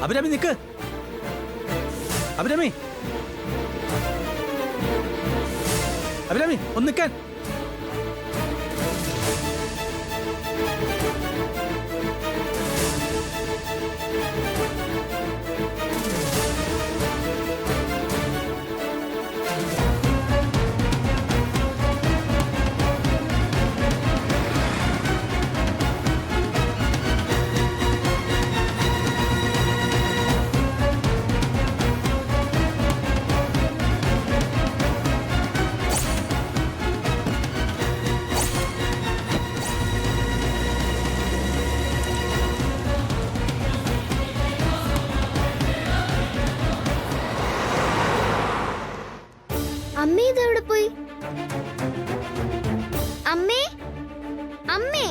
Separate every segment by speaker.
Speaker 1: അഭിരാമി നിക്ക്. അഭിരാമി, അഭിരാമി ഒന്ന് നിൽക്കാൻ.
Speaker 2: അമ്മേ ഇതെവിടെ പോയി? അമ്മേ, അമ്മേ.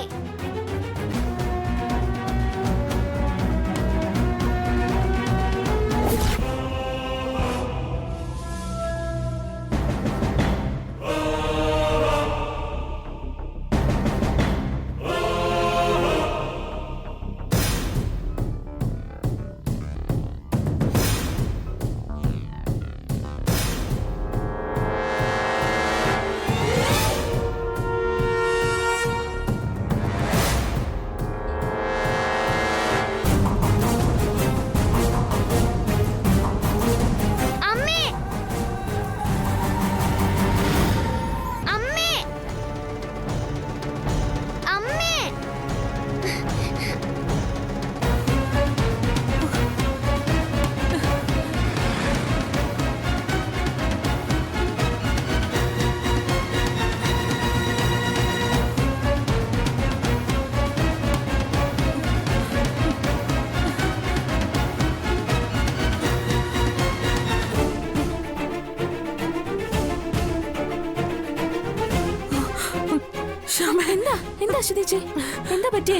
Speaker 3: എന്താ എന്താ ചേച്ചി, എന്താ പറ്റിയേ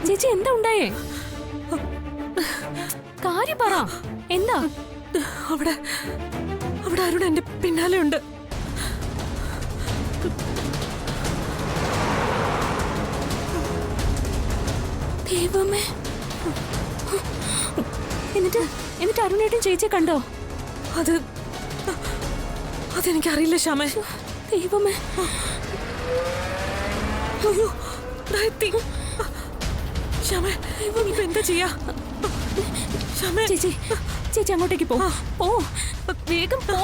Speaker 3: ചേച്ചി? എന്താ ഉണ്ടായേ? കാര്യം പറ, എന്താ?
Speaker 4: അവിടെ അവിടെ അരുൺ എന്റെ പിന്നാലെ ഉണ്ട്.
Speaker 3: ദൈവമേ. എന്നിട്ട് എന്നിട്ട് അരുണേട്ടും ചേച്ചിയെ കണ്ടോ?
Speaker 4: അതെനിക്കറിയില്ല ശ്യാമേ.
Speaker 3: ദൈവമേ.
Speaker 4: അയ്യോ, ശ്യാമേ, ഇപ്പൊ എന്താ ചെയ്യാ? ശ്യാമേ,
Speaker 3: ചേച്ചി ചേച്ചി അങ്ങോട്ടേക്ക് പോ, പോ വേഗം പോ,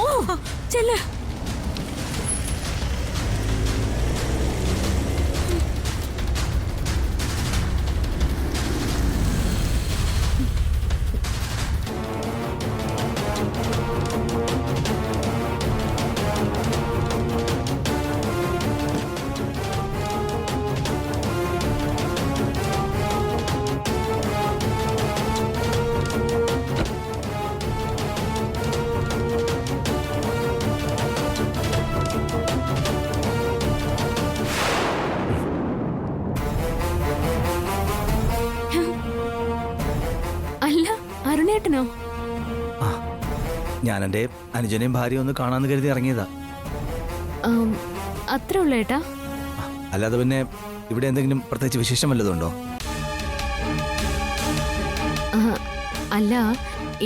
Speaker 3: ചെല്ല്. അരുണേട്ടനോ?
Speaker 1: ഞാൻ എന്റെ അനുജനെയും ഭാര്യ ഒന്ന് കാണാന്ന് കരുതി ഇറങ്ങിയതാ.
Speaker 3: അത്ര ഉള്ള ഏട്ടാ?
Speaker 1: അല്ലാതെ പിന്നെ ഇവിടെ എന്തെങ്കിലും പ്രത്യേകിച്ച് വിശേഷം വല്ലതുണ്ടോ?
Speaker 3: അല്ല,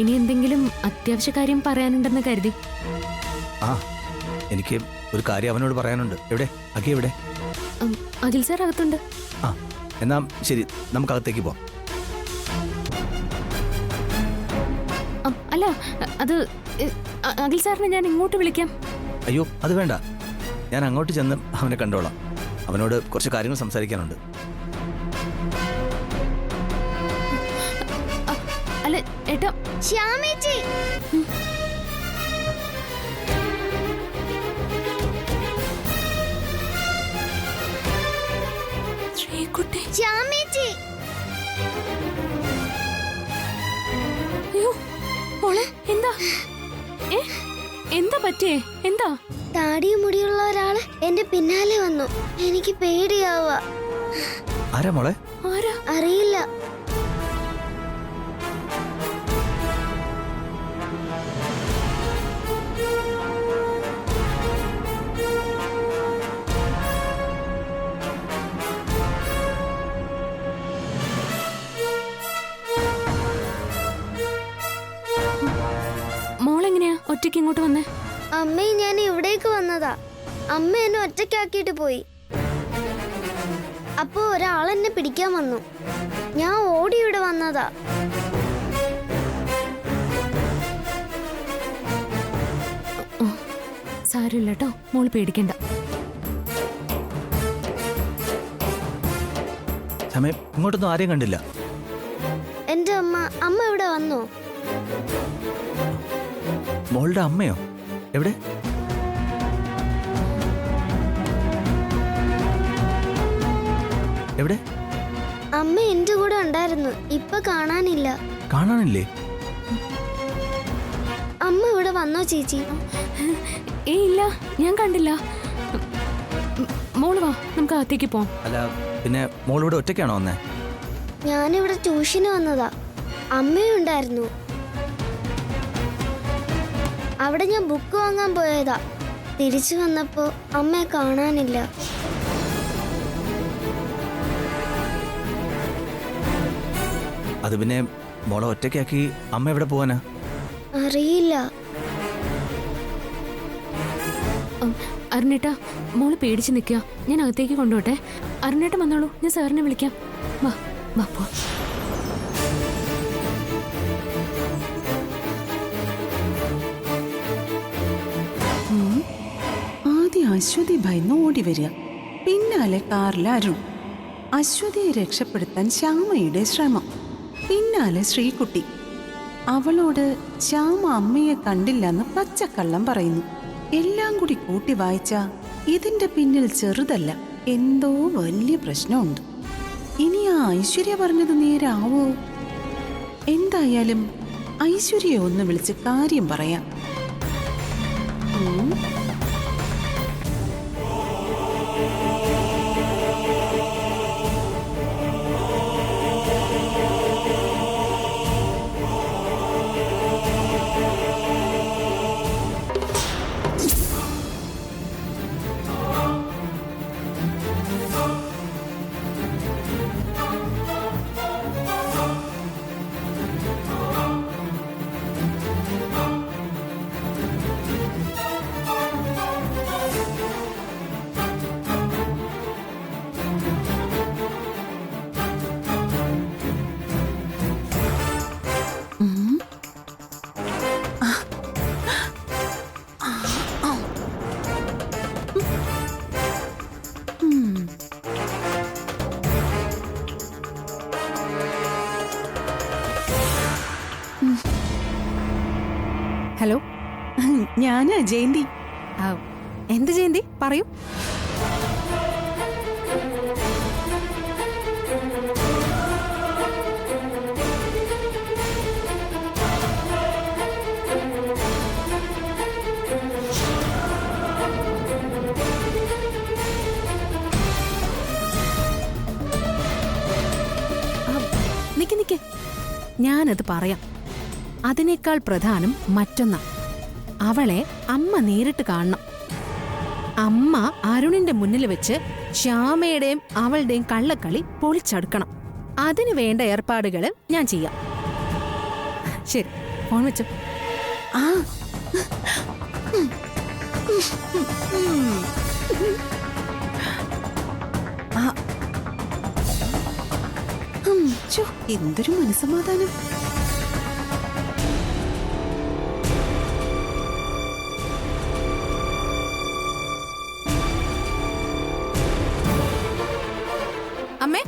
Speaker 3: ഇനി എന്തെങ്കിലും അത്യാവശ്യ കാര്യം പറയാനുണ്ടെന്ന് കരുതി.
Speaker 1: എനിക്ക് ഒരു കാര്യം അവനോട് പറയാനുണ്ട്. എവിടെ അഖി? എവിടെ?
Speaker 3: അഖിൽ സാർ അകത്തുണ്ട്.
Speaker 1: എന്നാ ശരി, നമുക്ക് അകത്തേക്ക് പോവാം.
Speaker 3: അല്ല, അത് അഖിൽ സാറിനെ ഞാൻ ഇങ്ങോട്ട് വിളിക്കാം.
Speaker 1: അയ്യോ, അത് വേണ്ട. ഞാൻ അങ്ങോട്ട് ചെന്ന് അവനെ കണ്ടോളാം. അവനോട് കുറച്ച് കാര്യങ്ങൾ സംസാരിക്കാനുണ്ട്.
Speaker 3: അല്ല ഏട്ടാ.
Speaker 2: ശ്യാമേച്ചി,
Speaker 3: ശ്രീകുട്ടി.
Speaker 2: ശ്യാമേച്ചി.
Speaker 3: അയ്യോ മോളെ, എന്താ എന്താ പറ്റിയേ? എന്താ?
Speaker 2: താടിയും മുടിയുള്ള ഒരാള് എന്റെ പിന്നാലെ വന്നു. എനിക്ക് പേടിയാവുക.
Speaker 1: ആരാ മോളെ?
Speaker 3: ആരാ?
Speaker 2: അറിയില്ല.
Speaker 3: ഒറ്റയ്ക്ക് ഇങ്ങോട്ട് വന്നേ?
Speaker 2: അമ്മയും ഞാൻ ഇവിടേക്ക് വന്നതാ. അമ്മ എന്നെ ഒറ്റയ്ക്കാക്കിയിട്ട് പോയി. അപ്പോ ഒരാളെന്നെ പിടിക്കാൻ വന്നു. ഞാൻ ഓടി ഇവിടെ വന്നതാ.
Speaker 3: സാരമില്ല കേട്ടോ, മോള് പേടിക്കണ്ട.
Speaker 1: സമയം ഇങ്ങോട്ടൊന്നും ആരെയും കണ്ടില്ല.
Speaker 2: എന്റെ അമ്മ ഇവിടെ വന്നോ?
Speaker 1: മോളുടെ അമ്മയോ? എവിടെ? എവിടെ?
Speaker 2: അമ്മ എന്റെ കൂടെ ഉണ്ടായിരുന്നു. ഇപ്പൊ കാണാനില്ല.
Speaker 1: കാണാനില്ലേ?
Speaker 2: അമ്മ ഇവിടെ വന്നോ ചേച്ചി?
Speaker 3: ഇല്ല, ഞാൻ കണ്ടില്ല. മോള് വാ, നമുക്ക് അകത്തേക്ക് പോവാം.
Speaker 1: അല്ല, പിന്നെ മോളിവിടെ ഒറ്റയ്ക്കാണോ വന്നേ?
Speaker 2: ഞാനിവിടെ ട്യൂഷന് വന്നതാ. അമ്മയും ഉണ്ടായിരുന്നു. അവിടെ ഞാൻ ബുക്ക് വാങ്ങാൻ പോയതാ. തിരിച്ചു വന്നപ്പോ അമ്മയെ കാണാനില്ല.
Speaker 1: അത് പിന്നെ മോളെ ഒറ്റയ്ക്കാക്കി അമ്മ എവിടെ പോവാനാ?
Speaker 2: അറിയില്ല.
Speaker 3: അരുണേട്ടാ, മോള് പേടിച്ച് നിൽക്കുക. ഞാൻ അകത്തേക്ക് കൊണ്ടുപോട്ടെ. അരുണേട്ടൻ വന്നോളൂ, ഞാൻ സാറിനെ വിളിക്കാം. വാ വാ പോ.
Speaker 5: ആദ്യം അശ്വതി ഭയന്ന് ഓടി വരിക, പിന്നാലെ കാറിൽ അരുൺ. അശ്വതിയെ രക്ഷപ്പെടുത്താൻ ശ്യാമയുടെ ശ്രമം, പിന്നാലെ ശ്രീകുട്ടി. അവളോട് ശ്യാമ അമ്മയെ കണ്ടില്ലെന്ന് പച്ചക്കള്ളം പറയുന്നു. എല്ലാം കൂടി കൂട്ടി വായിച്ച ഇതിന്റെ പിന്നിൽ ചെറുതല്ല, എന്തോ വലിയ പ്രശ്നമുണ്ട്. ഇനി ആ ഐശ്വര്യ പറഞ്ഞത് നേരാവോ? എന്തായാലും ഐശ്വര്യയെ ഒന്ന് വിളിച്ച് കാര്യം പറയാം.
Speaker 4: ഹലോ,
Speaker 5: ഞാനാ ജയന്തി.
Speaker 4: എന്ത് ജയന്തി, പറയൂ. നിക്ക്, ഞാനത് പറയാം. അതിനേക്കാൾ പ്രധാനം മറ്റൊന്നാ. അവളെ അമ്മ നേരിട്ട് കാണണം. അമ്മ അരുണിന്റെ മുന്നിൽ വെച്ച് ശ്യാമയുടെയും അവളുടെയും കള്ളക്കളി പൊളിച്ചടുക്കണം. അതിനു വേണ്ട ഏർപ്പാടുകൾ ഞാൻ ചെയ്യാം. ശരി, ഫോൺ വെച്ചു.
Speaker 5: ആ എന്തൊരു മനസ്സമാധാനം.
Speaker 4: അമ്മേ,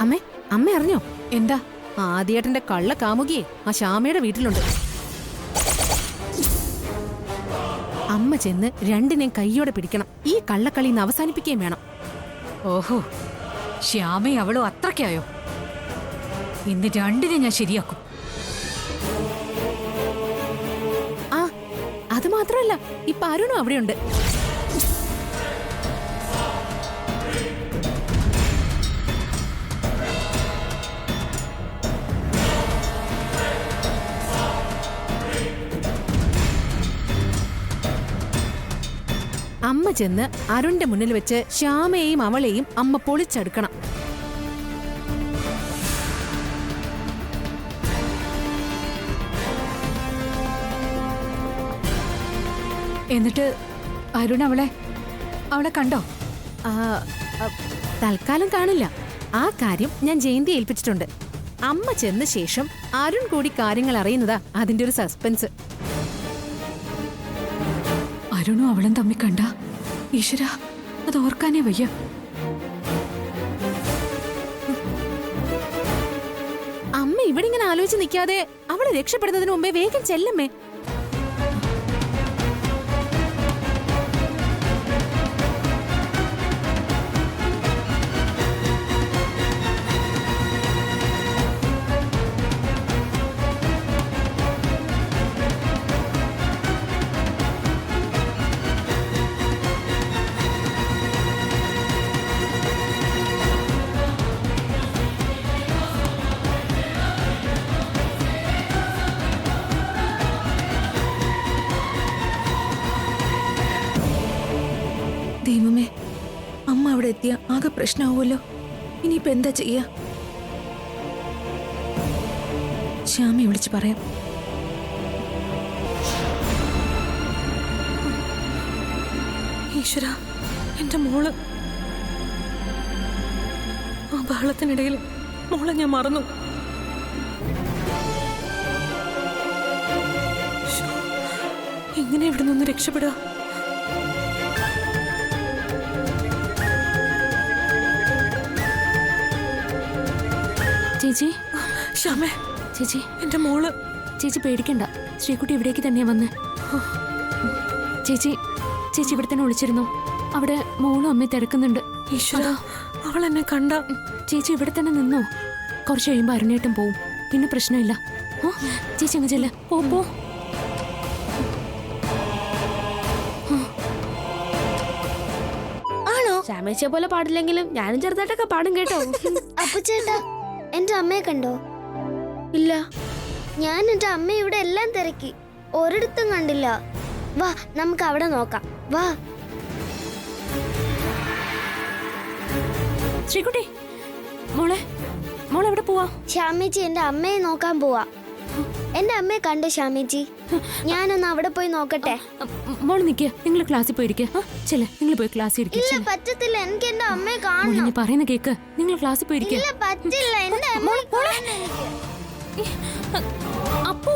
Speaker 4: അമ്മേ, അമ്മ അറിഞ്ഞോ? എന്താ? ആദ്യേട്ടന്റെ കള്ള കാമുകിയെ ആ ശ്യാമയുടെ വീട്ടിലുണ്ട്. അമ്മ ചെന്ന് രണ്ടിനെയും കൈയോടെ പിടിക്കണം. ഈ കള്ളക്കളി അവസാനിപ്പിക്കുകയും വേണം.
Speaker 6: ഓഹോ, ശ്യാമയെ അവളോ അത്രയ്ക്കായോ? ഇന്ന് രണ്ടിനെ ഞാൻ ശരിയാക്കും.
Speaker 4: ആ, അത് മാത്രമല്ല, ഇപ്പൊ അരുണും അവിടെയുണ്ട്. അമ്മ ചെന്ന് അരുണിന്റെ മുന്നിൽ വെച്ച് ശ്യാമയെയും അവളെയും അമ്മ പൊളിച്ചെടുക്കണം.
Speaker 6: എന്നിട്ട് അരുൺ അവളെ കണ്ടോ?
Speaker 4: ആ, ആ, തൽക്കാലം കാണില്ല. ആ കാര്യം ഞാൻ ജയന്തി ഏൽപ്പിച്ചിട്ടുണ്ട്. അമ്മ ചെന്ന ശേഷം അരുൺ കൂടി കാര്യങ്ങൾ അറിയുന്നതാ അതിന്റെ ഒരു സസ്പെൻസ്.
Speaker 6: അരുണും അവളും തമ്മിൽ കണ്ട ഈശ്വര, അത് ഓർക്കാനേ വയ്യ.
Speaker 4: അമ്മ ഇവിടെ ഇങ്ങനെ ആലോചിച്ച് നിൽക്കാതെ അവളെ രക്ഷപ്പെടുന്നതിന് മുമ്പേ വേഗം ചെല്ലമ്മേ.
Speaker 7: ദൈവമേ, അമ്മ അവിടെ എത്തിയ ആകെ പ്രശ്നമാവുമല്ലോ. ഇനിയിപ്പോ എന്താ ചെയ്യാ? ശ്യാമയെ വിളിച്ച് പറയാം. ഈശ്വര, എന്റെ മോള്. ആ ബഹളത്തിനിടയിൽ മോളെ ഞാൻ മറന്നു. ശ്ശോ, എങ്ങനെ ഇവിടെ നിന്ന് രക്ഷപ്പെടുക?
Speaker 3: ചേച്ചി,
Speaker 7: ശ്യാമേ,
Speaker 3: ചേച്ചി,
Speaker 7: എന്റെ മോള്.
Speaker 3: ചേച്ചി പേടിക്കണ്ട. ശ്രീകുട്ടി ഇവിടേക്ക് തന്നെയാ വന്ന്. ചേച്ചി ഇവിടെ തന്നെ വിളിച്ചിരുന്നു. അവിടെ മോളും അമ്മയും തിരക്കുന്നുണ്ട്.
Speaker 7: ഈശ്വര, അവൾ എന്നെ കണ്ട.
Speaker 3: ചേച്ചി ഇവിടെ തന്നെ നിന്നോ. കുറച്ച് കഴിയുമ്പോ അരുണേട്ടൻ പോവും. പിന്നെ പ്രശ്നമില്ല. ചേച്ചി അങ്ങ് ചെല്ല. പോ.
Speaker 2: ആണോ?
Speaker 8: ശ്യാമേച്ചിയെ പോലെ പാടില്ലെങ്കിലും ഞാനും ചെറുതായിട്ടൊക്കെ പാടും കേട്ടോ.
Speaker 2: അപ്പു ചേട്ടാ, എന്റെ അമ്മയെ കണ്ടോ?
Speaker 8: ഇല്ല.
Speaker 2: ഞാൻ എന്റെ അമ്മ ഇവിടെ എല്ലാം തിരക്കി, ഒരിടത്തും കണ്ടില്ല. വാ, നമുക്ക് അവിടെ നോക്കാം. വാ.
Speaker 3: ശ്രീകുട്ടി, മോളെ എവിടെ പോവാ?
Speaker 2: ശ്യാമേച്ചി എന്റെ അമ്മയെ നോക്കാൻ പോവാ. എന്റെ അമ്മയെ കണ്ടോ ശ്യാമേച്ചി? ഞാനൊന്ന് അവിടെ പോയി നോക്കട്ടെ.
Speaker 3: മോള് നിക്ക, നിങ്ങൾ ക്ലാസ്സിൽ പോയിരിക്കുക. ചെല്ല, നിങ്ങൾ പോയി ക്ലാസ്സിൽ
Speaker 2: ഇല്ല,
Speaker 3: ഇരിക്കുക.
Speaker 2: പറ്റത്തില്ല. എനിക്ക് എന്റെ അമ്മയെ കാണണം.
Speaker 3: നീ പറയുന്ന കേക്ക്. നിങ്ങൾ ക്ലാസ്സിൽ പോയിരിക്കുക.
Speaker 2: ഇല്ല, പറ്റില്ല. എന്റെ അമ്മയെ കാണണം എനിക്ക്.
Speaker 3: അപ്പോ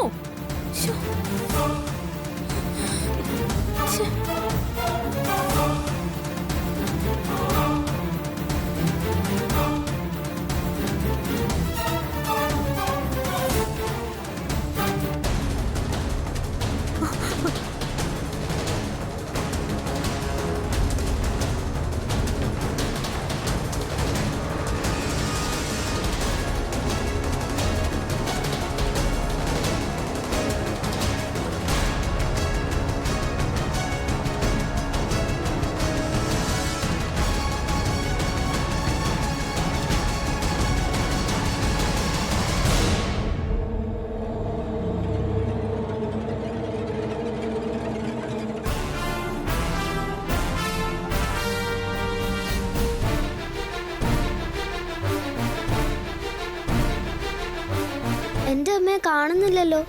Speaker 2: എന്റെ അമ്മയെ കാണുന്നില്ലല്ലോ.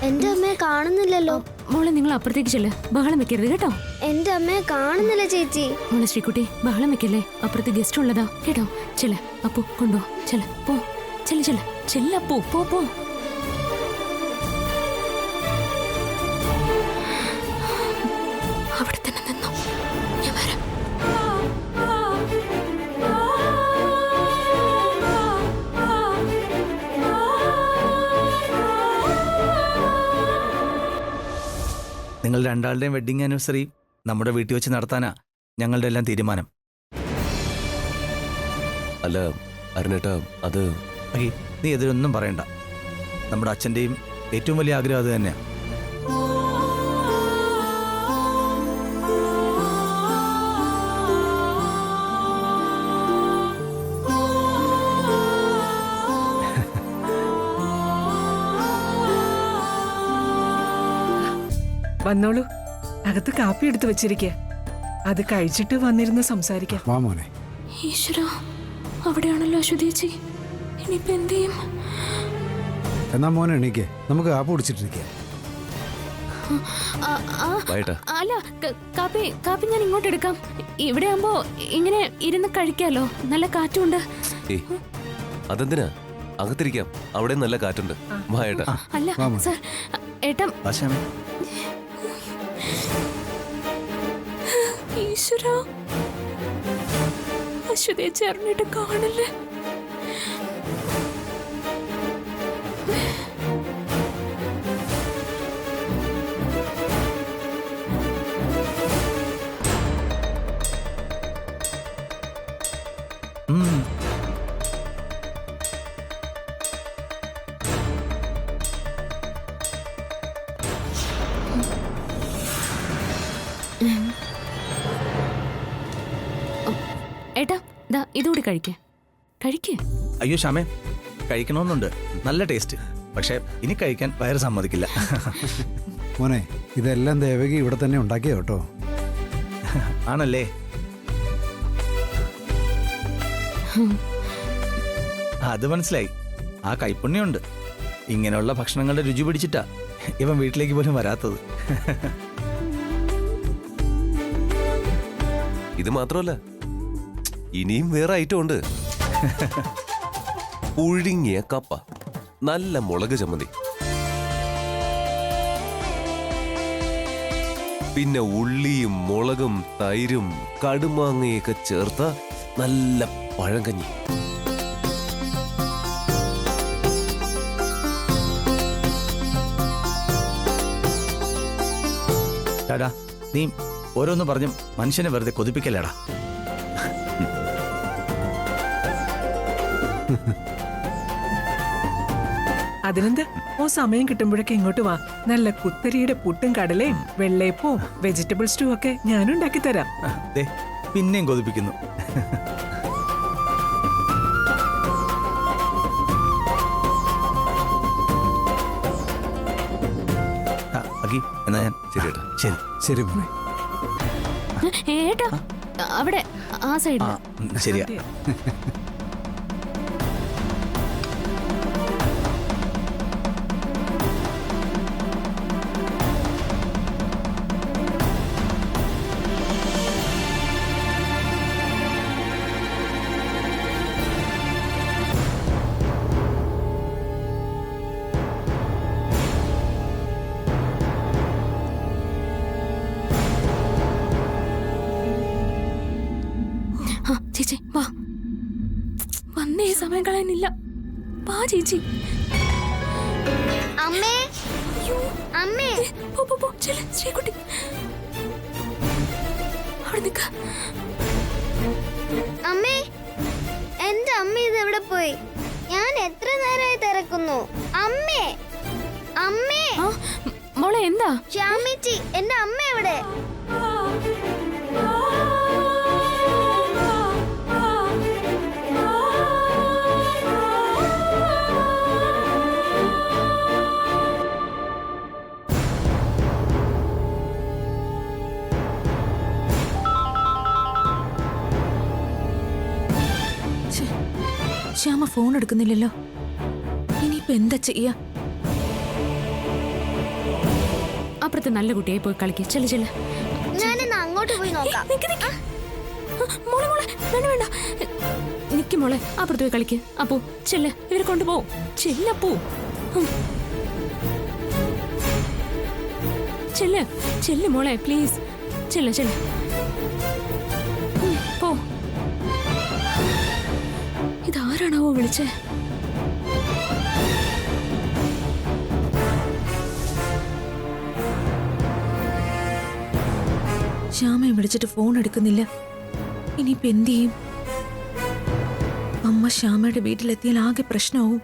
Speaker 2: എന്റെ അമ്മയെ കാണുന്നില്ലല്ലോ.
Speaker 3: മോളെ നിങ്ങൾ അപ്പുറത്തേക്ക് ചെല്ല്. ബഹളം വെക്കരുത് കേട്ടോ.
Speaker 2: എന്റെ അമ്മയെ കാണുന്നില്ല ചേച്ചി.
Speaker 3: മോളെ ശ്രീകുട്ടി, ബഹളം വെക്കല്ലേ. അപ്പുറത്ത് ഗസ്റ്റ് ഉള്ളതാ കേട്ടോ. ചെല്ല, അപ്പു കൊണ്ടോ. ചെല്ല, പോ. ചെല്ലപ്പൂ, പോ. അവിടെ തന്നെ നിന്നോ, ഞാൻ വരാം.
Speaker 1: നിങ്ങൾ രണ്ടാളുടെയും വെഡിങ് ആനിവേഴ്സറി നമ്മുടെ വീട്ടിൽ വെച്ച് നടത്താനാ ഞങ്ങളുടെ എല്ലാം തീരുമാനം.
Speaker 9: അല്ല അരുണേട്ടാ, അത്
Speaker 1: അഖി, നീ എതിരൊന്നും പറയണ്ട. നമ്മുടെ അച്ഛൻ്റെയും ഏറ്റവും വലിയ ആഗ്രഹം അത് തന്നെയാണ്.
Speaker 10: വന്നോളൂ, അകത്ത് കാപ്പി എടുത്ത് വെച്ചിരിക്കുക. അത് കഴിച്ചിട്ട് വന്നിരുന്ന് സംസാരിക്കാം.
Speaker 11: വാ മോനെ.
Speaker 3: ഈശ്വരാ, അവിടെയാണല്ലോ അശ്വതി ചേച്ചി. ഇനിയിപ്പോ എന്ത് ചെയ്യും?
Speaker 11: എന്നാ മോനെ എണീക്കേ, നമുക്ക് കാപ്പി കുടിച്ചിട്ടിരിക്കാം.
Speaker 3: അല്ല, കാപ്പി ഞാൻ ഇങ്ങോട്ട് എടുക്കാം. ഇവിടെ ആകുമ്പോ ഇങ്ങനെ ഇരുന്ന് കഴിക്കാലോ, നല്ല കാറ്റുണ്ട്.
Speaker 9: അതെന്തിനാ? അകത്തിരിക്കാം, അവിടെ നല്ല കാറ്റുണ്ട്. വാ ഏട്ടാ.
Speaker 3: അല്ല സാർ, ഏട്ടാ. ഈശ്വരാ, അശ്വതിയെ ചേർന്നിട്ട് കാണില്ലേ? ഏട്ടാ, ദാ ഇതുകൂടി കഴിക്കേ.
Speaker 1: അയ്യോ ശ്യാമേ, കഴിക്കണമെന്നുണ്ട്, നല്ല ടേസ്റ്റ്. പക്ഷെ ഇനി കഴിക്കാൻ വയറ് സമ്മതിക്കില്ല.
Speaker 11: മോനെ, ഇതെല്ലാം ദേവകി ഇവിടെ തന്നെ ഉണ്ടാക്കിയ കേട്ടോ.
Speaker 1: ആണല്ലേ? അത് മനസ്സിലായി. ആ കൈപ്പുണ്യമുണ്ട്. ഇങ്ങനെയുള്ള ഭക്ഷണങ്ങളുടെ രുചി പിടിച്ചിട്ടാ ഇവൻ വീട്ടിലേക്ക് പോലും വരാത്തത്.
Speaker 9: ഇത് മാത്രമല്ല, ഇനിയും വേറെ ഐറ്റം ഉണ്ട്. പുഴുങ്ങിയ കപ്പ, നല്ല മുളക് ചമ്മന്തി, പിന്നെ ഉള്ളിയും മുളകും തൈരും കടുമാങ്ങയൊക്കെ ചേർത്ത നല്ല പഴങ്കഞ്ഞി.
Speaker 1: ടാടാ, നീ ഓരോന്ന് പറഞ്ഞും മനുഷ്യനെ വെറുതെ കൊതിപ്പിക്കല്ലേടാ.
Speaker 10: അതിനെന്താ, ഓ സമയം കിട്ടുമ്പോഴൊക്കെ ഇങ്ങോട്ട് വാ. നല്ല കുത്തരിയുടെ പുട്ടും കടലയും വെള്ളയപ്പവും വെജിറ്റബിൾ സ്റ്റൂ ഒക്കെ ഞാനും ഉണ്ടാക്കി തരാം.
Speaker 1: ദേ, പിന്നെയും കൊതിപ്പിക്കുന്നു. അഖി, എന്നാ ഞാൻ
Speaker 9: ശരിയേട്ടാ.
Speaker 1: ശരി
Speaker 11: ശരി മോനെ.
Speaker 3: ഏട്ടാ, അവിടെ ആ സൈഡിൽ.
Speaker 1: ശരിയാ.
Speaker 3: ചേച്ചി വാ, വന്നേ, സമയം കളയാനില്ല. വാ ചേച്ചി.
Speaker 2: അമ്മേ, അമ്മേ.
Speaker 3: പോ, ചെല്ല് ശ്രീകുട്ടി. അവിടെ നിക്ക.
Speaker 2: അമ്മേ, എന്റെ അമ്മ ഇത് എവിടെ പോയി? ഞാൻ എത്ര നേരമായി തിരക്കുന്നു. അമ്മേ, അമ്മേ.
Speaker 3: മോളെ എന്താ?
Speaker 2: ശ്യാമിച്ചി, എന്റെ അമ്മ എവിടെ?
Speaker 7: ശ്യാമ ഫോൺ എടുക്കുന്നില്ലല്ലോ. ഇനിയിപ്പോ എന്താ ചെയ്യാ?
Speaker 3: അപ്പുറത്ത് നല്ല കുട്ടിയായി പോയി കളിക്കുക. ചെല്ല്.
Speaker 2: ഞാനിന്ന് അങ്ങോട്ട് പോയി നോക്കാം.
Speaker 3: മോളെ വേണ്ട. നിക്ക് മോളെ, അപ്പുറത്ത് പോയി കളിക്ക്. അപ്പോ ചെല്ല്, ഇവരെ കൊണ്ടുപോകും. ചെല്ലപ്പോ, ചെല്ല് മോളെ, പ്ലീസ്. ചെല്ലെ ചെല്ലെ പോ. ഇതാരാണാവോ വിളിച്ചേ?
Speaker 7: ശ്യാമയെ വിളിച്ചിട്ട് ഫോൺ എടുക്കുന്നില്ല. ഇനിയിപ്പോ എന്ത് ചെയ്യും? അമ്മ ശ്യാമയുടെ വീട്ടിലെത്തിയാൽ ആകെ പ്രശ്നമാവും.